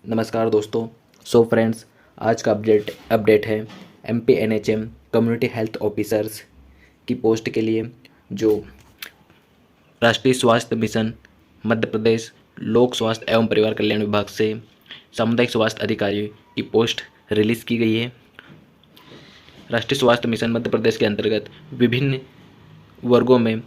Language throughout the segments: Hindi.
नमस्कार दोस्तों। सो फ्रेंड्स, आज का अपडेट है MPNHM कम्युनिटी हेल्थ ऑफिसर्स की पोस्ट के लिए जो राष्ट्रीय स्वास्थ्य मिशन मध्य प्रदेश लोक स्वास्थ्य एवं परिवार कल्याण विभाग से सामुदायिक स्वास्थ्य अधिकारी की पोस्ट रिलीज़ की गई है। राष्ट्रीय स्वास्थ्य मिशन मध्य प्रदेश के अंतर्गत विभिन्न वर्गों में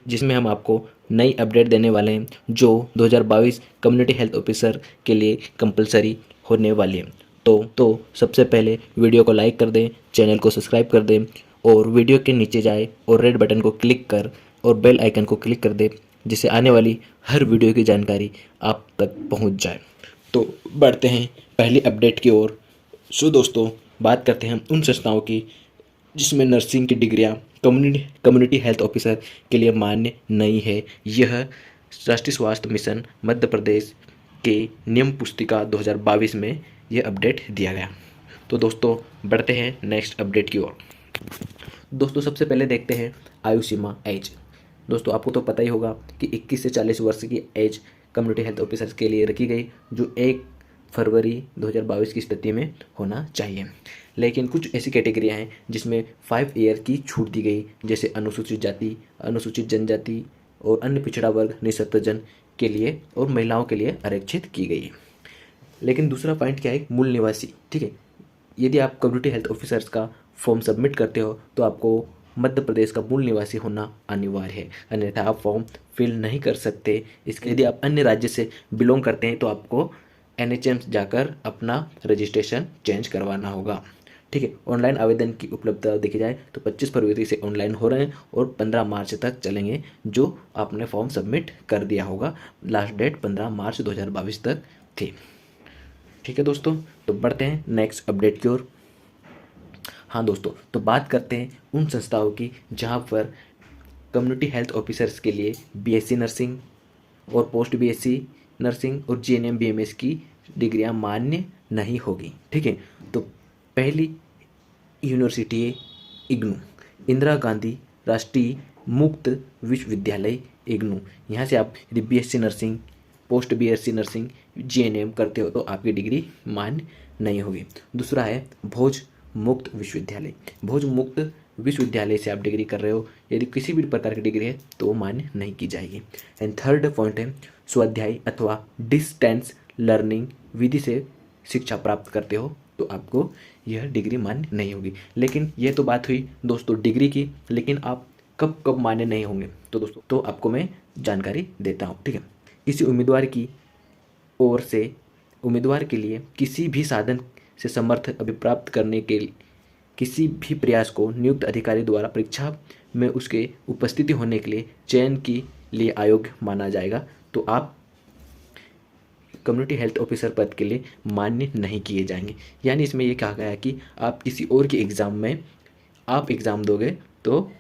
जिसमें हम आपको नई अपडेट देने वाले हैं जो 2022 कम्युनिटी हेल्थ ऑफिसर के लिए कंपलसरी होने वाली है। तो सबसे पहले वीडियो को लाइक कर दें, चैनल को सब्सक्राइब कर दें और वीडियो के नीचे जाए और रेड बटन को क्लिक कर और बेल आइकन को क्लिक कर दें, जिससे आने वाली हर वीडियो की जानकारी आप तक पहुंच जाए। तो बढ़ते हैं पहली अपडेट की ओर। सो दोस्तों, बात करते हैं उन संस्थाओं की जिसमें नर्सिंग की डिग्रियां कम्युनिटी हेल्थ ऑफिसर के लिए मान्य नहीं है। यह राष्ट्रीय स्वास्थ्य मिशन मध्य प्रदेश के नियम पुस्तिका 2022 में यह अपडेट दिया गया। तो दोस्तों, बढ़ते हैं नेक्स्ट अपडेट की ओर। दोस्तों, सबसे पहले देखते हैं आयु सीमा एज। दोस्तों, आपको तो पता ही होगा कि 21 से 40 वर्ष की एज कम्युनिटी हेल्थ ऑफिसर्स के लिए रखी गई, जो 1 फरवरी 2022 की स्थिति में होना चाहिए। लेकिन कुछ ऐसी कैटेगरियां हैं जिसमें 5 ईयर की छूट दी गई, जैसे अनुसूचित जाति, अनुसूचित जनजाति और अन्य पिछड़ा वर्ग, निःशक्तजन के लिए और महिलाओं के लिए आरक्षित की गई है। लेकिन दूसरा पॉइंट क्या है, मूल निवासी। ठीक है, यदि आप कम्युनिटी हेल्थ ऑफिसर्स का फॉर्म सबमिट करते हो तो आपको मध्य प्रदेश का मूल निवासी होना अनिवार्य है, अन्यथा आप फॉर्म फिल नहीं कर सकते। इसके यदि आप अन्य राज्य से बिलोंग करते हैं तो आपको NHM जाकर अपना रजिस्ट्रेशन चेंज करवाना होगा। ठीक है, ऑनलाइन आवेदन की उपलब्धता देखी जाए तो 25 फरवरी से ऑनलाइन हो रहे हैं और 15 मार्च तक चलेंगे, जो आपने फॉर्म सबमिट कर दिया होगा। लास्ट डेट 15 मार्च 2022 तक थी। ठीक है दोस्तों, तो बढ़ते हैं नेक्स्ट अपडेट की ओर। हाँ दोस्तों, तो बात करते हैं उन संस्थाओं की जहाँ पर कम्युनिटी हेल्थ ऑफिसर्स के लिए BSc नर्सिंग और पोस्ट BSc नर्सिंग और GNM BMS की डिग्रियां मान्य नहीं होगी। ठीक है, तो पहली यूनिवर्सिटी है इग्नू, इंदिरा गांधी राष्ट्रीय मुक्त विश्वविद्यालय इग्नू। यहाँ से आप यदि BSc nursing, post BSc nursing, GNM करते हो तो आपकी डिग्री मान्य नहीं होगी। दूसरा है भोज मुक्त विश्वविद्यालय। भोज मुक्त विश्वविद्यालय से आप डिग्री कर रहे हो, यदि किसी भी प्रकार की डिग्री है तो वो मान्य नहीं की जाएगी। एंड थर्ड पॉइंट है स्वाध्याय अथवा डिस्टेंस लर्निंग विधि से शिक्षा प्राप्त करते हो तो आपको यह डिग्री मान्य नहीं होगी। लेकिन यह तो बात हुई दोस्तों डिग्री की, लेकिन आप कब कब मान्य नहीं होंगे तो दोस्तों तो आपको मैं जानकारी देता हूँ। ठीक है, किसी उम्मीदवार की ओर से उम्मीदवार के लिए किसी भी साधन से समर्थ अभिप्राप्त करने के किसी भी प्रयास को नियुक्त अधिकारी द्वारा परीक्षा में उसके उपस्थिति होने के लिए चयन के लिए अयोग्य माना जाएगा, तो आप कम्युनिटी हेल्थ ऑफिसर पद के लिए मान्य नहीं किए जाएंगे। यानी इसमें यह कहा गया है कि आप किसी और के एग्ज़ाम में आप एग्ज़ाम दोगे तो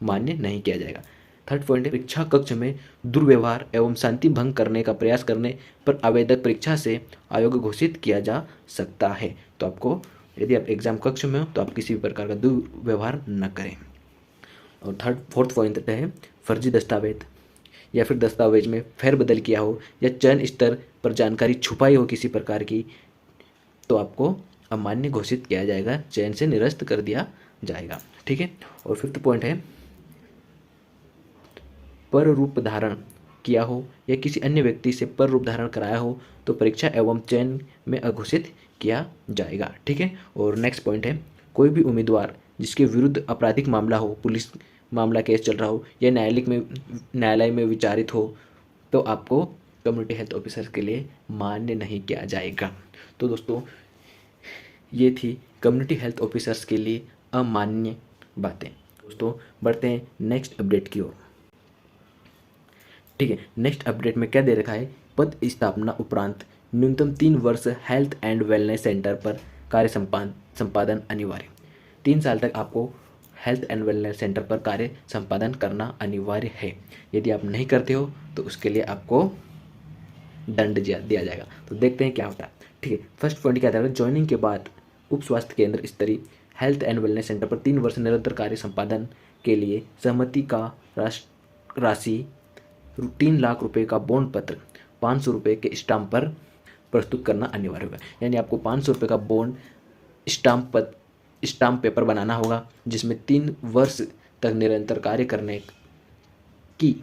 मान्य नहीं किया जाएगा। थर्ड पॉइंट है परीक्षा कक्ष में दुर्व्यवहार एवं शांति भंग करने का प्रयास करने पर आवेदक परीक्षा से अयोग्य घोषित किया जा सकता है। तो आपको यदि आप एग्जाम कक्ष में हो तो आप किसी भी प्रकार का दुर्व्यवहार न करें। और फोर्थ पॉइंट है फर्जी दस्तावेज या फिर दस्तावेज में फेरबदल किया हो या चयन स्तर पर जानकारी छुपाई हो किसी प्रकार की, तो आपको अमान्य घोषित किया जाएगा, चयन से निरस्त कर दिया जाएगा। ठीक है, और फिफ्थ पॉइंट है पर रूप धारण किया हो या किसी अन्य व्यक्ति से पर रूप धारण कराया हो तो परीक्षा एवं चयन में अघोषित किया जाएगा। ठीक है, और नेक्स्ट पॉइंट है कोई भी उम्मीदवार जिसके विरुद्ध आपराधिक मामला हो, पुलिस मामला केस चल रहा हो या न्यायालय में विचारित हो तो आपको कम्युनिटी हेल्थ ऑफिसर के लिए मान्य नहीं किया जाएगा। तो दोस्तों, ये थी कम्युनिटी हेल्थ ऑफिसर्स के लिए अमान्य बातें। दोस्तों, बढ़ते हैं नेक्स्ट अपडेट की ओर। ठीक है, नेक्स्ट अपडेट में क्या दे रखा है, पद स्थापना उपरांत न्यूनतम 3 वर्ष हेल्थ एंड वेलनेस सेंटर पर कार्य संपादन अनिवार्य। 3 साल तक आपको हेल्थ एंड वेलनेस सेंटर पर कार्य संपादन करना अनिवार्य है। यदि आप नहीं करते हो तो उसके लिए आपको दंड दिया जाएगा। तो देखते हैं क्या होता है। ठीक है, फर्स्ट पॉइंट क्या था, ज्वाइनिंग के बाद उप स्वास्थ्य केंद्र स्तरीय हेल्थ एंड वेलनेस सेंटर पर 3 वर्ष निरंतर कार्य संपादन के लिए सहमति का राशि 3 लाख रुपए का बॉन्ड पत्र 500 रुपये के स्टाम्प पर प्रस्तुत करना अनिवार्य होगा। यानी आपको 500 रुपये का बॉन्ड स्टाम्प पेपर बनाना होगा, जिसमें 3 वर्ष तक निरंतर कार्य करने की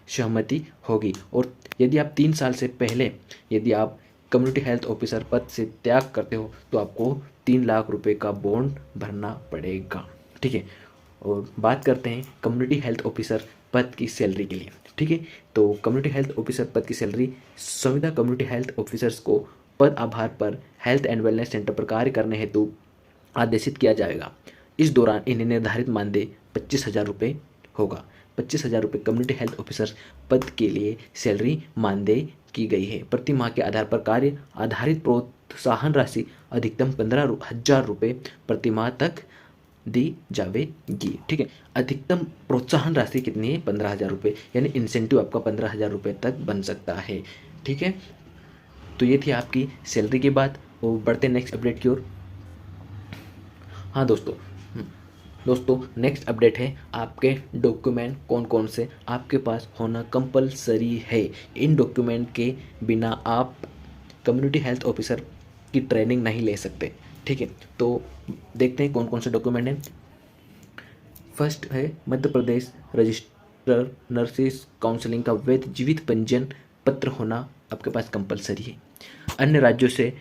सहमति होगी। और यदि आप 3 साल से पहले यदि आप कम्युनिटी हेल्थ ऑफिसर पद से त्याग करते हो तो आपको 3 लाख रुपए का बॉन्ड भरना पड़ेगा। ठीक है, और बात करते हैं कम्युनिटी हेल्थ ऑफिसर पद की सैलरी के लिए। ठीक है, तो कम्युनिटी हेल्थ ऑफिसर पद की सैलरी संविदा कम्युनिटी हेल्थ ऑफिसर्स को पद आधार पर हेल्थ एंड वेलनेस सेंटर पर कार्य करने हेतु आदेशित किया जाएगा। इस दौरान इन्हें निर्धारित मानदेय 25,000 रुपये होगा। 25,000 रुपये कम्युनिटी हेल्थ ऑफिसर पद के लिए सैलरी मानदेय की गई है। प्रति माह के आधार पर कार्य आधारित प्रोत्साहन राशि अधिकतम 15,000 रुपये प्रति माह तक दी जाएगी। ठीक है, अधिकतम प्रोत्साहन राशि कितनी है? 15,000 रुपये, यानी इंसेंटिव आपका 15,000 रुपये तक बन सकता है। ठीक है, तो ये थी आपकी सैलरी की बात। और बढ़ते नेक्स्ट अपडेट की ओर। हाँ दोस्तों नेक्स्ट अपडेट है आपके डॉक्यूमेंट कौन कौन से आपके पास होना कंपलसरी है। इन डॉक्यूमेंट के बिना आप कम्युनिटी हेल्थ ऑफिसर की ट्रेनिंग नहीं ले सकते। ठीक है, तो देखते हैं कौन कौन से डॉक्यूमेंट हैं। फर्स्ट है Madhya Pradesh register nurses counselling का वैध जीवित पंजीयन पत्र होना आपके पास कंपलसरी है। अन्य राज्यों से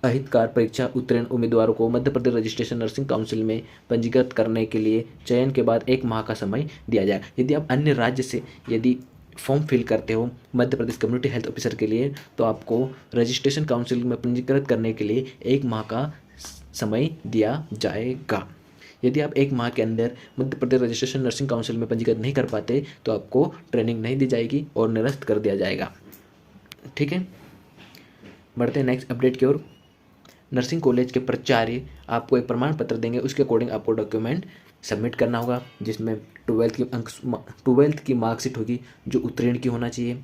अहितकार परीक्षा उत्तीर्ण उम्मीदवारों को Madhya Pradesh registration nursing council में पंजीकृत करने के लिए चयन के बाद 1 माह का समय दिया जाएगा। यदि आप अन्य राज्य से यदि फॉर्म फिल करते हो Madhya Pradesh community health officer के लिए, तो आपको रजिस्ट्रेशन काउंसिल में पंजीकृत करने के लिए 1 माह का समय दिया जाएगा। यदि आप 1 माह के अंदर Madhya Pradesh registration nursing council में पंजीकृत नहीं कर पाते तो आपको ट्रेनिंग नहीं दी जाएगी और निरस्त कर दिया जाएगा। ठीक है, बढ़ते हैं नेक्स्ट अपडेट की ओर। नर्सिंग कॉलेज के प्राचार्य आपको एक प्रमाण पत्र देंगे, उसके अकॉर्डिंग आपको डॉक्यूमेंट सबमिट करना होगा, जिसमें 12th की मार्कशीट होगी जो उत्तीर्ण की होना चाहिए,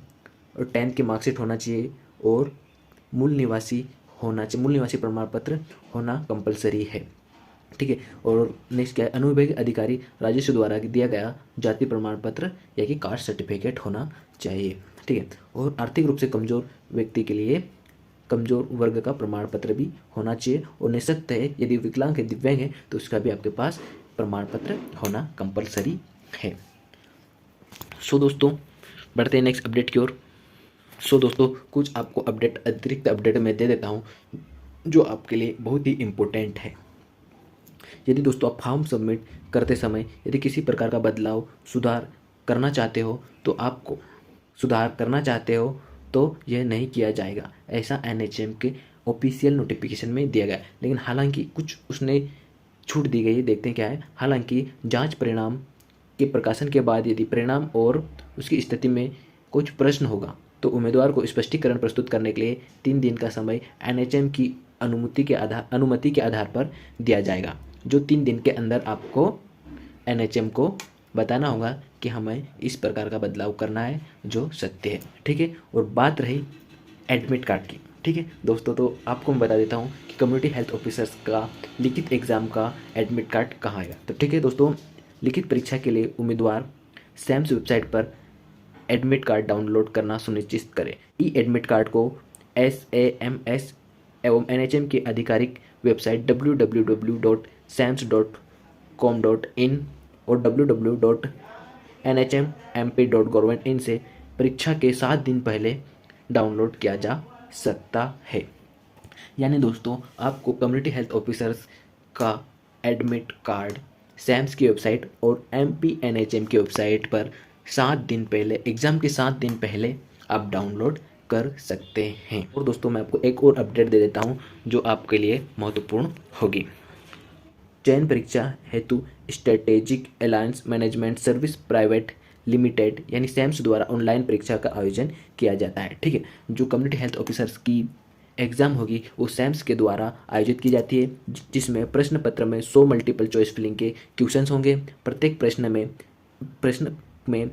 और 10th की मार्कशीट होना चाहिए, और मूल निवासी प्रमाण पत्र होना कंपलसरी है। ठीक है, और नेक्स्ट क्या है, अनुविभागीय अधिकारी राजस्व द्वारा दिया गया जाति प्रमाण पत्र या कि कास्ट सर्टिफिकेट होना चाहिए। ठीक है, और आर्थिक रूप से कमजोर व्यक्ति के लिए कमजोर वर्ग का प्रमाण पत्र भी होना चाहिए, और निःशक्त है यदि विकलांग है दिव्यांग है तो उसका भी आपके पास प्रमाण पत्र होना कंपलसरी है। सो दोस्तों बढ़ते हैं नेक्स्ट अपडेट की ओर। सो दोस्तों कुछ आपको अतिरिक्त अपडेट मैं दे देता हूँ जो आपके लिए बहुत ही इम्पोर्टेंट है। यदि दोस्तों आप फॉर्म सबमिट करते समय यदि किसी प्रकार का बदलाव सुधार करना चाहते हो तो यह नहीं किया जाएगा, ऐसा एनएचएम के ऑफिशियल नोटिफिकेशन में दिया गया। लेकिन हालांकि कुछ उसने छूट दी गई है, देखते हैं क्या है। हालांकि जांच परिणाम के प्रकाशन के बाद यदि परिणाम और उसकी स्थिति में कुछ प्रश्न होगा तो उम्मीदवार को स्पष्टीकरण प्रस्तुत करने के लिए 3 दिन का समय एनएचएम की अनुमति के आधार पर दिया जाएगा, जो 3 दिन के अंदर आपको एनएचएम को बताना होगा कि हमें इस प्रकार का बदलाव करना है जो सत्य है। ठीक है, और बात रही एडमिट कार्ड की। ठीक है दोस्तों, तो आपको मैं बता देता हूँ कि कम्युनिटी हेल्थ ऑफिसर्स का लिखित एग्जाम का एडमिट कार्ड कहाँ आएगा। तो ठीक है दोस्तों, लिखित परीक्षा के लिए उम्मीदवार सैम्स वेबसाइट पर एडमिट कार्ड डाउनलोड करना सुनिश्चित करें। ई एडमिट कार्ड को SAMS एवं NHM की आधिकारिक वेबसाइट www.sams.com.in और www.nhmmp.gov.in से परीक्षा के 7 दिन पहले डाउनलोड किया जा सकता है। यानी दोस्तों आपको कम्युनिटी हेल्थ ऑफिसर्स का एडमिट कार्ड सैम्स की वेबसाइट और MPNHM की वेबसाइट पर 7 दिन पहले, एग्ज़ाम के 7 दिन पहले आप डाउनलोड कर सकते हैं। और दोस्तों मैं आपको एक और अपडेट दे देता हूँ जो आपके लिए महत्वपूर्ण होगी। चयन परीक्षा हेतु strategic alliance management service private limited यानी सैम्स द्वारा ऑनलाइन परीक्षा का आयोजन किया जाता है। ठीक है, जो कम्युनिटी हेल्थ ऑफिसर्स की एग्ज़ाम होगी वो सैम्स के द्वारा आयोजित की जाती है, जिसमें प्रश्न पत्र में 100 मल्टीपल चॉइस फिलिंग के क्वेश्चंस होंगे। प्रत्येक प्रश्न में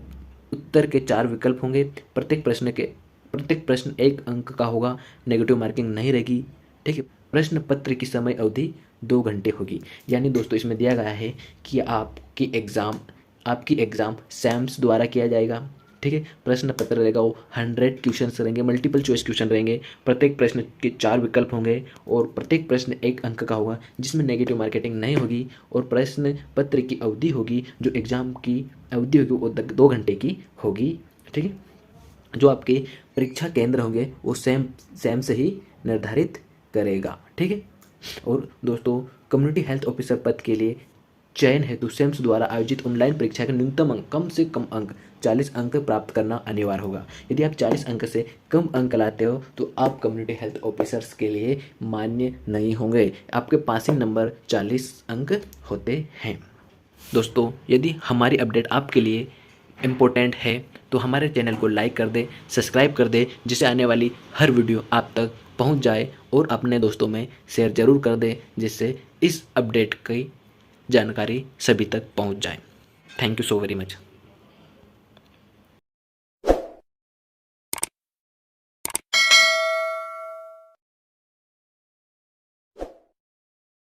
उत्तर के 4 विकल्प होंगे। प्रत्येक प्रश्न 1 अंक का होगा, नेगेटिव मार्किंग नहीं रहेगी। ठीक है, प्रश्न पत्र की समय अवधि 2 घंटे होगी। यानी दोस्तों इसमें दिया गया है कि आपकी एग्ज़ाम सैम्स द्वारा किया जाएगा। ठीक ठीक है। प्रश्न पत्र रहेगा वो 100 क्वेश्चन रहेंगे, मल्टीपल चॉइस क्वेश्चन रहेंगे। प्रत्येक प्रश्न के 4 विकल्प होंगे और प्रत्येक प्रश्न 1 अंक का होगा, जिसमें नेगेटिव मार्केटिंग नहीं होगी। और प्रश्न पत्र की अवधि होगी, जो एग्ज़ाम की अवधि होगी वो 2 घंटे की होगी, ठीक है। जो आपके परीक्षा केंद्र होंगे वो सेम से ही निर्धारित करेगा, ठीक है। और दोस्तों, कम्युनिटी हेल्थ ऑफिसर पद के लिए चयन हेतु सेम्स द्वारा आयोजित ऑनलाइन परीक्षा का न्यूनतम अंक, कम से कम अंक 40 अंक प्राप्त करना अनिवार्य होगा। यदि आप 40 अंक से कम अंक लाते हो तो आप कम्युनिटी हेल्थ ऑफिसर्स के लिए मान्य नहीं होंगे। आपके पासिंग नंबर 40 अंक होते हैं। दोस्तों, यदि हमारी अपडेट आपके लिए इम्पोर्टेंट है तो हमारे चैनल को लाइक कर दे, सब्सक्राइब कर दे, जिससे आने वाली हर वीडियो आप तक पहुंच जाए, और अपने दोस्तों में शेयर ज़रूर कर दे, जिससे इस अपडेट की जानकारी सभी तक पहुंच जाए। Thank you so very much.